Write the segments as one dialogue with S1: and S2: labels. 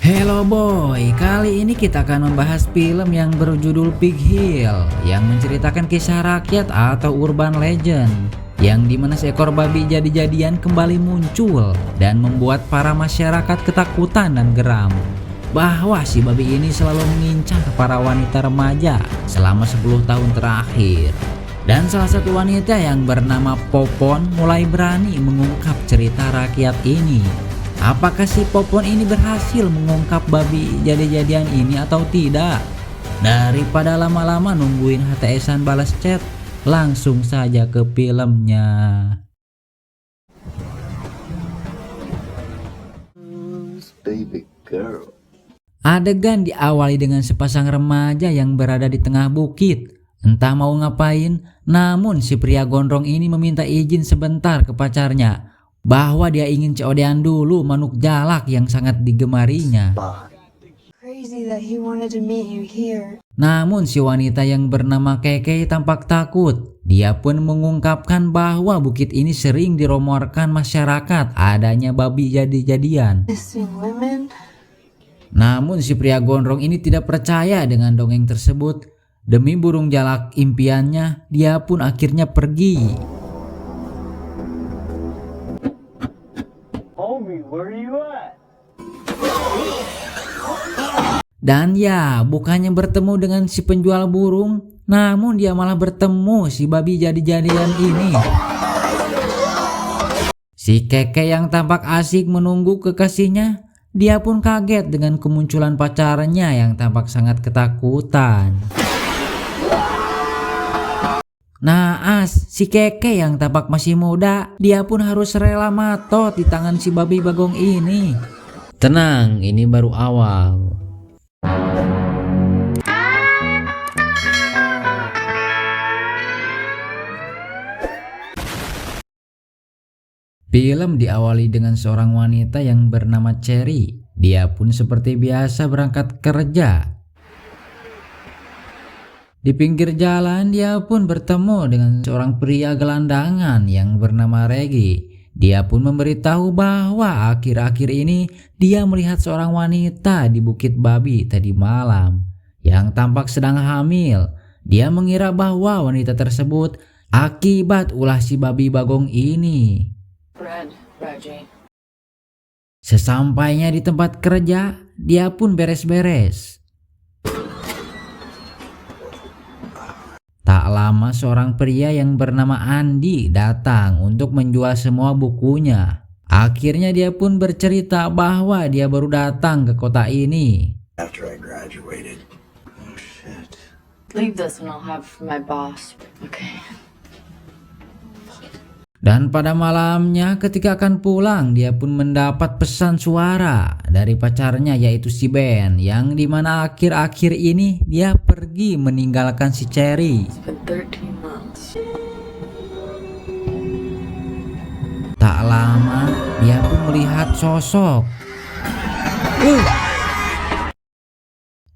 S1: Hello boy, kali ini kita akan membahas film yang berjudul Big Hill yang menceritakan kisah rakyat atau urban legend yang dimana seekor babi jadi-jadian kembali muncul dan membuat para masyarakat ketakutan dan geram bahwa si babi ini selalu mengincar para wanita remaja selama 10 tahun terakhir. Dan salah satu wanita yang bernama Popon mulai berani mengungkap cerita rakyat ini. Apakah si Popon ini berhasil mengungkap babi jadi-jadian ini atau tidak? Daripada lama-lama nungguin HTS-an balas chat, langsung saja ke filmnya.
S2: Baby girl.
S1: Adegan diawali dengan sepasang remaja yang berada di tengah bukit. Entah mau ngapain, namun si pria gondrong ini meminta izin sebentar ke pacarnya bahwa dia ingin COD-an dulu manuk jalak yang sangat digemarinya.
S3: Crazy that he wanted to meet you here.
S1: Namun si wanita yang bernama Keke tampak takut. Dia pun mengungkapkan bahwa bukit ini sering dirumorkan masyarakat adanya babi jadi-jadian.
S3: Missing women?
S1: Namun si pria gondrong ini tidak percaya dengan dongeng tersebut. Demi burung jalak impiannya, dia pun akhirnya pergi.
S2: Where are you at?
S1: Dan ya, bukannya bertemu dengan si penjual burung, namun dia malah bertemu si babi jadi-jadian ini. Si Keke yang tampak asik menunggu kekasihnya, dia pun kaget dengan kemunculan pacarnya yang tampak sangat ketakutan. Naas, si Keke yang tampak masih muda, dia pun harus rela matot di tangan si babi bagong ini. Tenang, ini baru awal. Film diawali dengan seorang wanita yang bernama Cherry. Dia pun seperti biasa berangkat kerja. Di pinggir jalan dia pun bertemu dengan seorang pria gelandangan yang bernama Reggie. Dia pun memberitahu bahwa akhir-akhir ini dia melihat seorang wanita di Bukit Babi tadi malam yang tampak sedang hamil. Dia mengira bahwa wanita tersebut akibat ulah si babi bagong ini. Sesampainya di tempat kerja, dia pun beres-beres. Tak lama seorang pria yang bernama Andi datang untuk menjual semua bukunya. Akhirnya dia pun bercerita bahwa dia baru datang ke kota ini.
S2: After I graduated. Oh shit.
S4: Leave this and I'll have my boss. Okay.
S1: Dan pada malamnya ketika akan pulang, dia pun mendapat pesan suara dari pacarnya yaitu si Ben, yang dimana akhir-akhir ini dia pergi meninggalkan si Cherry.
S4: It's been 13 months.
S1: Tak lama dia pun melihat sosok.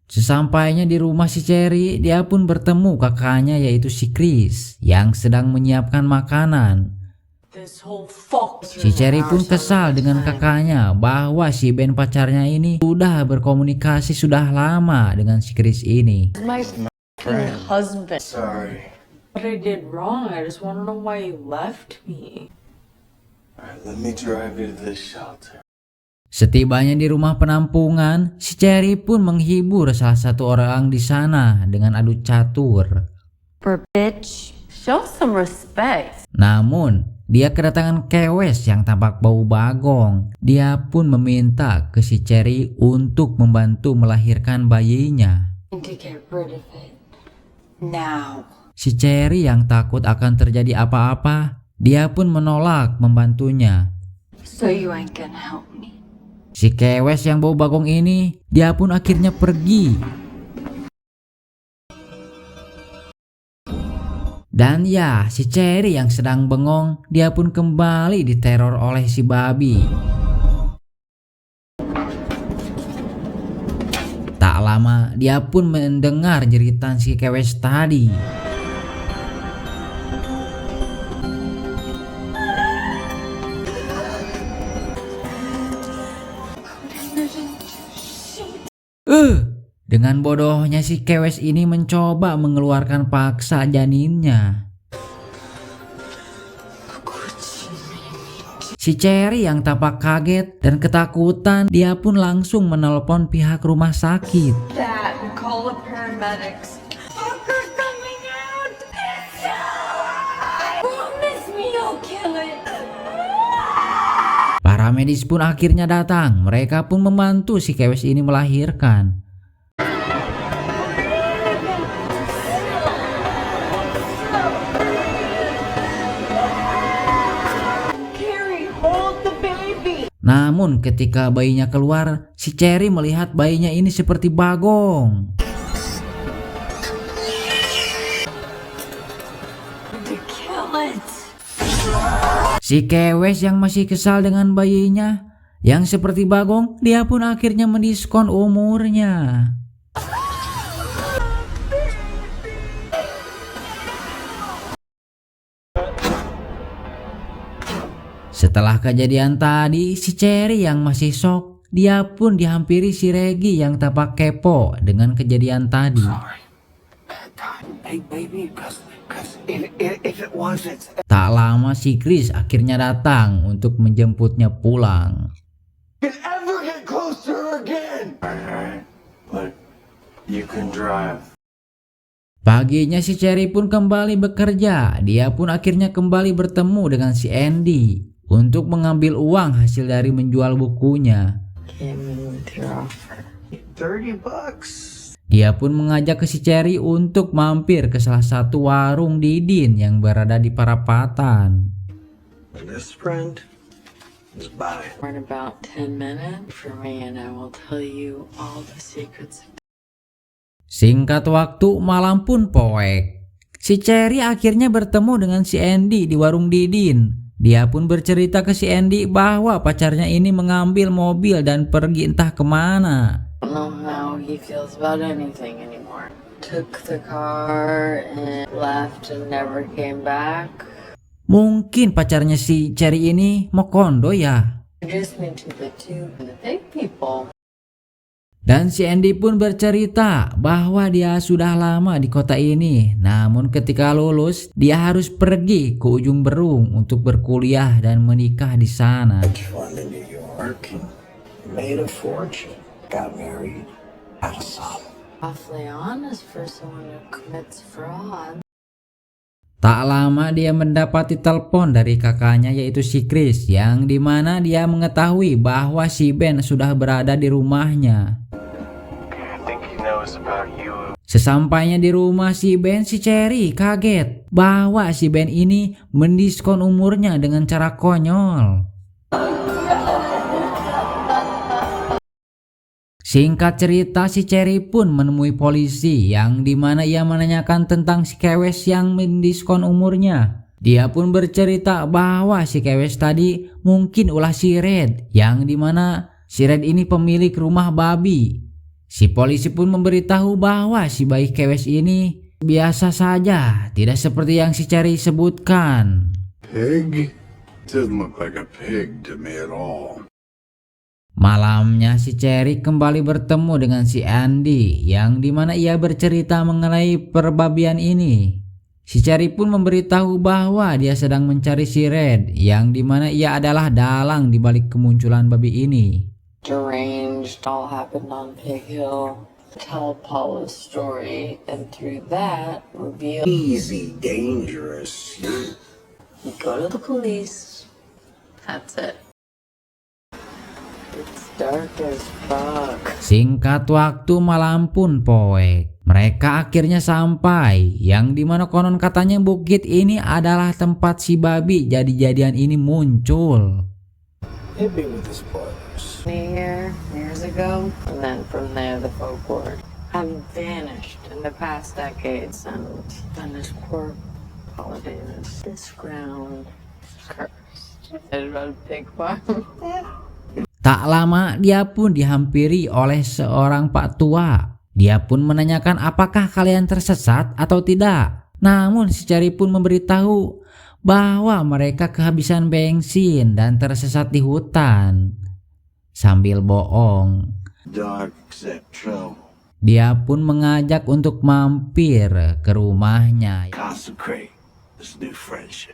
S1: Sesampainya di rumah si Cherry, dia pun bertemu kakaknya yaitu si Chris yang sedang menyiapkan makanan. Si Cherry pun kesal dengan kakaknya bahwa si Ben pacarnya ini sudah berkomunikasi sudah lama dengan si Chris ini.
S4: My husband.
S2: Sorry.
S4: What I did wrong, I just want to know why you left me.
S2: Alright, let me drive you to the shelter.
S1: Setibanya di rumah penampungan, si Cherry pun menghibur salah satu orang di sana dengan adu catur.
S4: Bitch, show some respect.
S1: Namun dia kedatangan kewes yang tampak bau bagong. Dia pun meminta ke si Cherry untuk membantu melahirkan bayinya.
S4: To get rid of it. Now.
S1: Si Cherry yang takut akan terjadi apa-apa, dia pun menolak membantunya.
S4: So you ain't gonna help me.
S1: Si kewes yang bau bagong ini, dia pun akhirnya pergi. Dan ya, si Cherry yang sedang bengong, dia pun kembali diteror oleh si babi. Tak lama, dia pun mendengar jeritan si kewes tadi. Dengan bodohnya si Kewes ini mencoba mengeluarkan paksa janinnya. Si Cherry yang tampak kaget dan ketakutan, dia pun langsung menelpon pihak rumah sakit.
S4: That and call the paramedics. Fucker's coming out! Promise me you'll kill it!
S1: Para medis pun akhirnya datang. Mereka pun membantu si Kewes ini melahirkan.
S4: Carrie, hold the baby!
S1: Namun ketika bayinya keluar, si Cherry melihat bayinya ini seperti Bagong.
S4: To kill it!
S1: Si Kewes yang masih kesal dengan bayinya yang seperti Bagong, dia pun akhirnya mendiskon umurnya. Setelah kejadian tadi, si Cherry yang masih shock, dia pun dihampiri si Reggie yang tampak kepo dengan kejadian tadi.
S2: Hey, baby, because if it wasn't.
S1: Tak lama si Chris akhirnya datang untuk menjemputnya pulang.
S2: Can ever get close to her again. Alright, but you can drive.
S1: Paginya si Cherry pun kembali bekerja. Dia pun akhirnya kembali bertemu dengan si Andy untuk mengambil uang hasil dari menjual bukunya.
S4: Came in with your offer.
S2: $30.
S1: Dia pun mengajak ke si Cherry untuk mampir ke salah satu warung Didin yang berada di perapatan.
S2: This friend is buying.
S4: In about 10 minutes for me and I will tell you all the secrets.
S1: Singkat waktu, malam pun poek. Si Cherry akhirnya bertemu dengan si Andy di warung Didin. Dia pun bercerita ke si Andy bahwa pacarnya ini mengambil mobil dan pergi entah kemana.
S4: I don't know how he feels about anything anymore. Took the car and left and never came back.
S1: Mungkin pacarnya si Cherry ini mau kondo ya.
S4: Introduced me to the big people.
S1: Dan si Andy pun bercerita bahwa dia sudah lama di kota ini. Namun ketika lulus, dia harus pergi ke ujung Berung untuk berkuliah dan menikah di sana.
S2: Fun in New York and made a fortune. Got married. Had a son.
S4: Awfully honest for someone who commits fraud.
S1: Tak lama dia mendapati telepon dari kakaknya yaitu si Chris, yang dimana dia mengetahui bahwa si Ben sudah berada di rumahnya.
S2: I think he knows about you.
S1: Sesampainya di rumah si Ben, si Cherry kaget bahwa si Ben ini mendiskon umurnya dengan cara konyol. Singkat cerita, si Cherry pun menemui polisi yang dimana ia menanyakan tentang si Kewes yang mendiskon umurnya. Dia pun bercerita bahwa si Kewes tadi mungkin ulah si Red, yang dimana si Red ini pemilik rumah babi. Si polisi pun memberitahu bahwa si bayi Kewes ini biasa saja, tidak seperti yang si Cherry sebutkan.
S5: Pig? Doesn't look like a pig to me at all.
S1: Malamnya si Cherry kembali bertemu dengan si Andy, yang dimana ia bercerita mengenai perbabian ini. Si Cherry pun memberitahu bahwa dia sedang mencari si Red, yang dimana ia adalah dalang di balik kemunculan babi ini.
S4: Deranged all happened on Pig Hill. Tell Paula's story and through that reveal.
S5: Easy, dangerous.
S4: You go to the police. That's it. It's dark as fuck.
S1: Singkat waktu, malam pun poek. Mereka akhirnya sampai, yang dimana konon katanya bukit ini adalah tempat si babi jadi-jadian ini muncul.
S2: Hit me with this bars.
S4: Years ago, and then from there the folklore have vanished in the past decades, and this poor holiday, this ground is cursed. It's a pig farm.
S1: Tak lama dia pun dihampiri oleh seorang pak tua. Dia pun menanyakan apakah kalian tersesat atau tidak. Namun si Cherry pun memberitahu bahwa mereka kehabisan bensin dan tersesat di hutan. Sambil bohong.
S5: Doc
S2: accept trouble.
S1: Dia pun mengajak untuk mampir ke rumahnya.
S2: Consecrate this new friendship.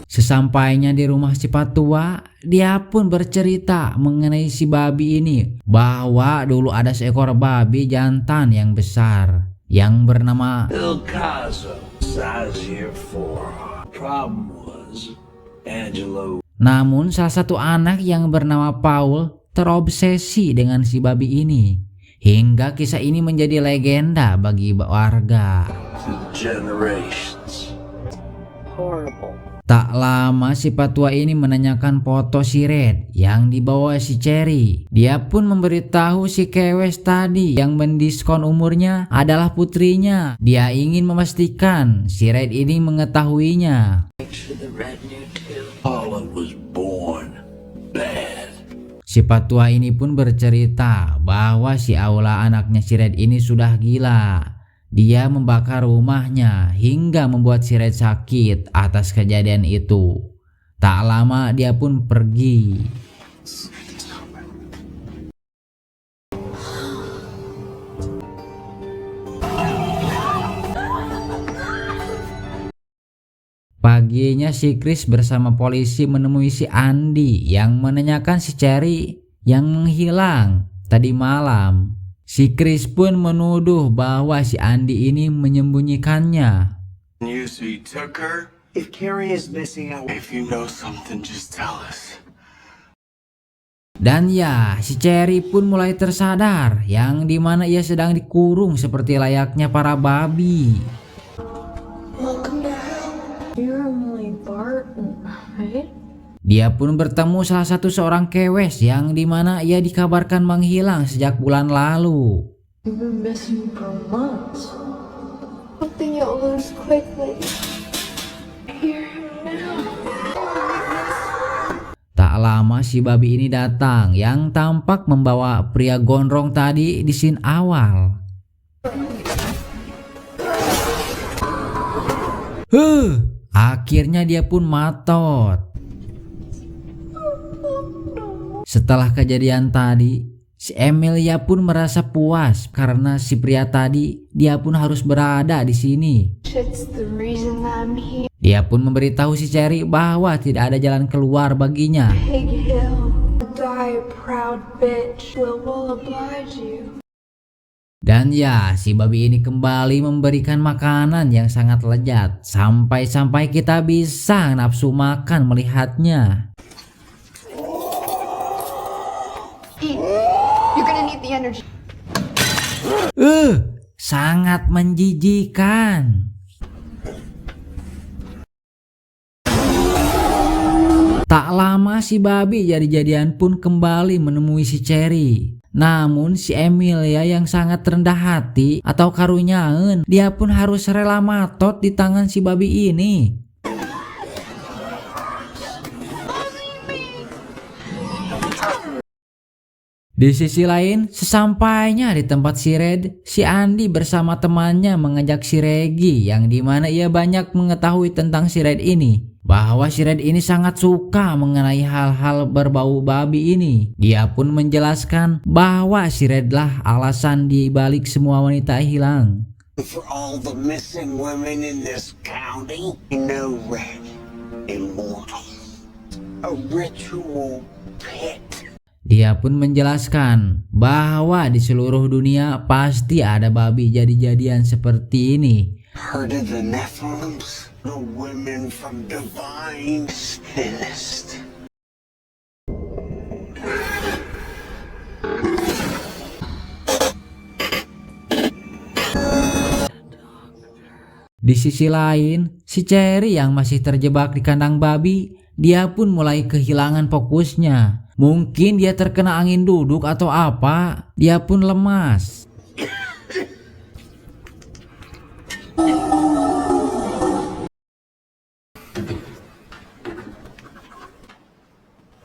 S1: Sesampainya di rumah si Patua, dia pun bercerita mengenai si babi ini, bahwa dulu ada seekor babi jantan yang besar yang bernama
S2: El Caso, size year 4. Problem was, Angelo.
S1: Namun salah satu anak yang bernama Paul terobsesi dengan si babi ini, hingga kisah ini menjadi legenda bagi warga.
S2: To generations.
S4: Horrible.
S1: Tak lama si Patua ini menanyakan foto si Red yang dibawa si Cherry. Dia pun memberitahu si Kewes tadi yang mendiskon umurnya adalah putrinya. Dia ingin memastikan si Red ini mengetahuinya.
S4: Make sure the red knew too.
S2: Paula was born bad.
S1: Si Patua ini pun bercerita bahwa si Aula anaknya si Red ini sudah gila. Dia membakar rumahnya hingga membuat si Red sakit atas kejadian itu. Tak lama dia pun pergi. Paginya si Chris bersama polisi menemui si Andy yang menanyakan si Cherry yang menghilang tadi malam. Si Chris pun menuduh bahwa si Andy ini menyembunyikannya.
S2: You see, took her? If Carrie is missing out, if you know something, just tell us.
S1: Dan ya, si Cherry pun mulai tersadar yang dimana ia sedang dikurung seperti layaknya para babi.
S4: You're Emily Barton, right?
S1: Dia pun bertemu salah satu seorang kewes yang dimana ia dikabarkan menghilang sejak bulan lalu.
S4: You've been missing for months.
S3: Hoping you'll lose quickly.
S4: Here now.
S1: Tak lama si babi ini datang yang tampak membawa pria gondrong tadi di scene awal. Akhirnya dia pun matot. Setelah kejadian tadi, si Emilia pun merasa puas karena si pria tadi dia pun harus berada di sini.
S3: It's the reason that I'm here.
S1: Dia pun memberitahu si Cherry bahwa tidak ada jalan keluar baginya.
S3: Pig Hill. Die, proud bitch. We'll oblige you.
S1: Dan ya, si babi ini kembali memberikan makanan yang sangat lezat sampai-sampai kita bisa nafsu makan melihatnya.
S3: Eat. You're gonna need the energy.
S1: Sangat menjijikan. Tak lama si babi jadi-jadian pun kembali menemui si Cherry. Namun si Emilia yang sangat rendah hati atau karunyaeun, dia pun harus rela matot di tangan si babi ini. Di sisi lain, sesampainya di tempat si Red, si Andy bersama temannya mengajak si Reggie yang dimana ia banyak mengetahui tentang si Red ini. Bahwa si Red ini sangat suka mengenai hal-hal berbau babi ini. Dia pun menjelaskan bahwa si Red lah alasan di balik semua wanita hilang.
S2: For all the missing women in this county, no Red, immortal, a ritual pit.
S1: Dia pun menjelaskan bahwa di seluruh dunia pasti ada babi jadi-jadian seperti ini.
S2: Heard of the Nephilims, the women from divine thinnest.
S1: Di sisi lain, si Cherry yang masih terjebak di kandang babi, dia pun mulai kehilangan fokusnya. Mungkin dia terkena angin duduk atau apa, dia pun lemas.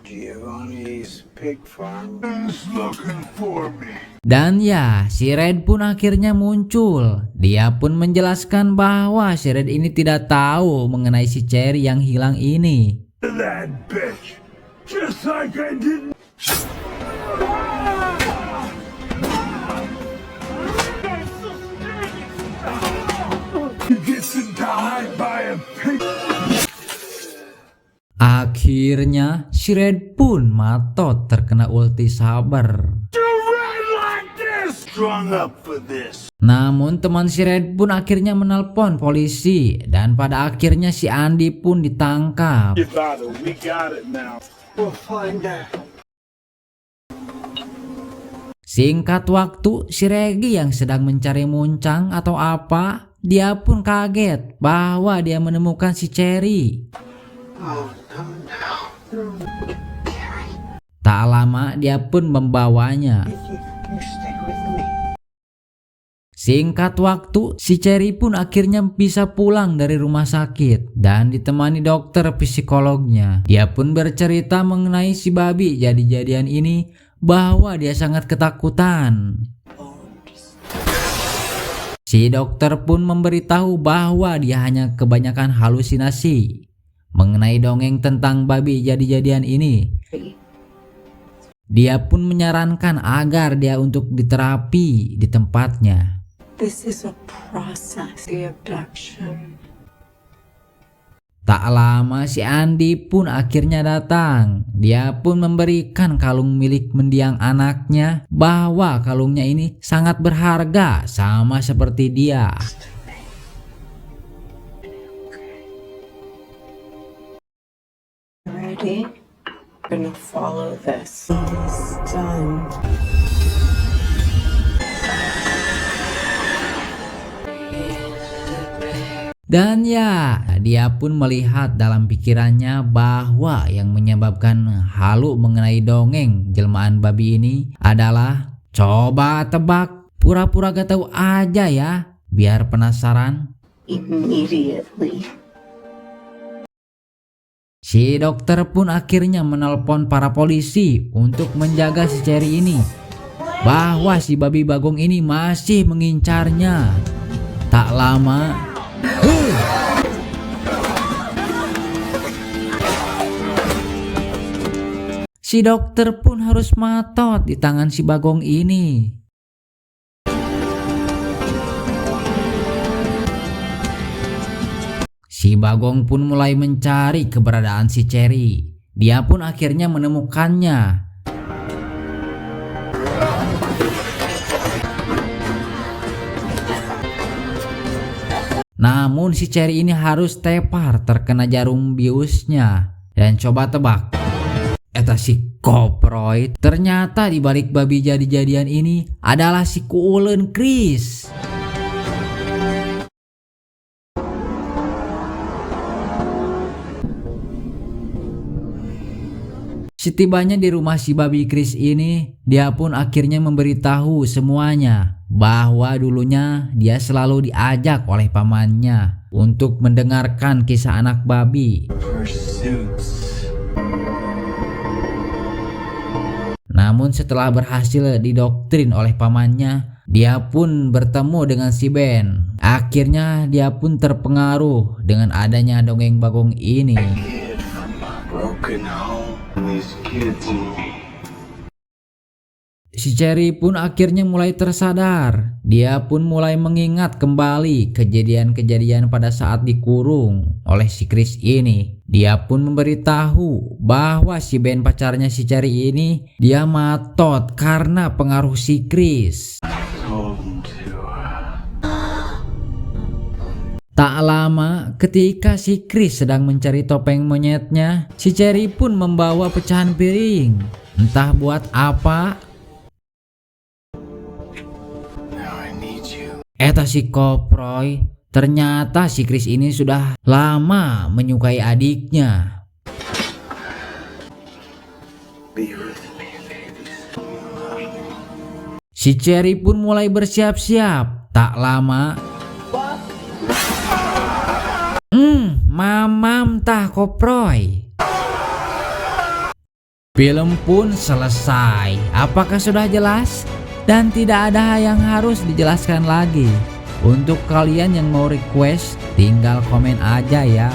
S2: Giovanni's pig farm is looking for me.
S1: Dan ya, si Red pun akhirnya muncul. Dia pun menjelaskan bahwa si Red ini tidak tahu mengenai si Cherry yang hilang ini.
S2: That bitch, just like I didn't.
S1: Akhirnya si Red pun matot terkena ulti saber.
S5: Strung up for this.
S1: Namun teman si Red pun akhirnya menelpon polisi dan pada akhirnya si Andy pun ditangkap.
S5: Get out of, we got it now.
S2: We'll find her.
S1: Singkat waktu, si Reggie yang sedang mencari muncang atau apa, dia pun kaget bahwa dia menemukan si Cherry.
S2: Oh, no.
S1: Tak lama dia pun membawanya.
S2: You stay with me.
S1: Singkat waktu, si Cherry pun akhirnya bisa pulang dari rumah sakit dan ditemani dokter psikolognya. Dia pun bercerita mengenai si babi jadi-jadian ini bahwa dia sangat ketakutan. Si dokter pun memberitahu bahwa dia hanya kebanyakan halusinasi mengenai dongeng tentang babi jadi-jadian ini. Dia pun menyarankan agar dia untuk diterapi di tempatnya.
S4: This is a process, the abduction.
S1: Tak lama si Andy pun akhirnya datang. Dia pun memberikan kalung milik mendiang anaknya bahwa kalungnya ini sangat berharga sama seperti dia.
S4: Ready? I'm gonna follow this. It's done.
S1: Dan ya, dia pun melihat dalam pikirannya bahwa yang menyebabkan halu mengenai dongeng jelmaan babi ini adalah, coba tebak, pura-pura gak tahu aja ya, biar penasaran.
S4: Immediately.
S1: Si dokter pun akhirnya menelpon para polisi untuk menjaga si Cherry ini, bahwa si babi bagong ini masih mengincarnya. Tak lama, si dokter pun harus matot di tangan si bagong ini. Si bagong pun mulai mencari keberadaan si Cherry. Dia pun akhirnya menemukannya. Namun si Cherry ini harus tepar terkena jarum biusnya. Dan coba tebak, eta si Koproy. Ternyata di balik babi jadi-jadian ini adalah si Kuulen Chris. Setibanya di rumah si babi Chris ini, dia pun akhirnya memberitahu semuanya bahwa dulunya dia selalu diajak oleh pamannya untuk mendengarkan kisah anak babi.
S5: Pursuits.
S1: Namun setelah berhasil didoktrin oleh pamannya, dia pun bertemu dengan si Ben. Akhirnya dia pun terpengaruh dengan adanya dongeng bagong ini.
S5: Kid from a broken home. These kids and me.
S1: Si Cherry pun akhirnya mulai tersadar. Dia pun mulai mengingat kembali kejadian-kejadian pada saat dikurung oleh si Chris ini. Dia pun memberitahu bahwa si Ben pacarnya si Cherry ini dia matot karena pengaruh si Chris.
S5: Told him to.
S1: Tak lama ketika si Chris sedang mencari topeng monyetnya, si Cherry pun membawa pecahan piring. Entah buat apa.
S5: Now I need you.
S1: Eta si Koproy, ternyata si Chris ini sudah lama menyukai adiknya.
S5: Be with me, babies.
S1: Si Cherry pun mulai bersiap-siap. Tak lama, mamam tah Koproy. Film pun selesai. Apakah sudah jelas? Dan tidak ada yang harus dijelaskan lagi. Untuk kalian yang mau request, tinggal komen aja ya.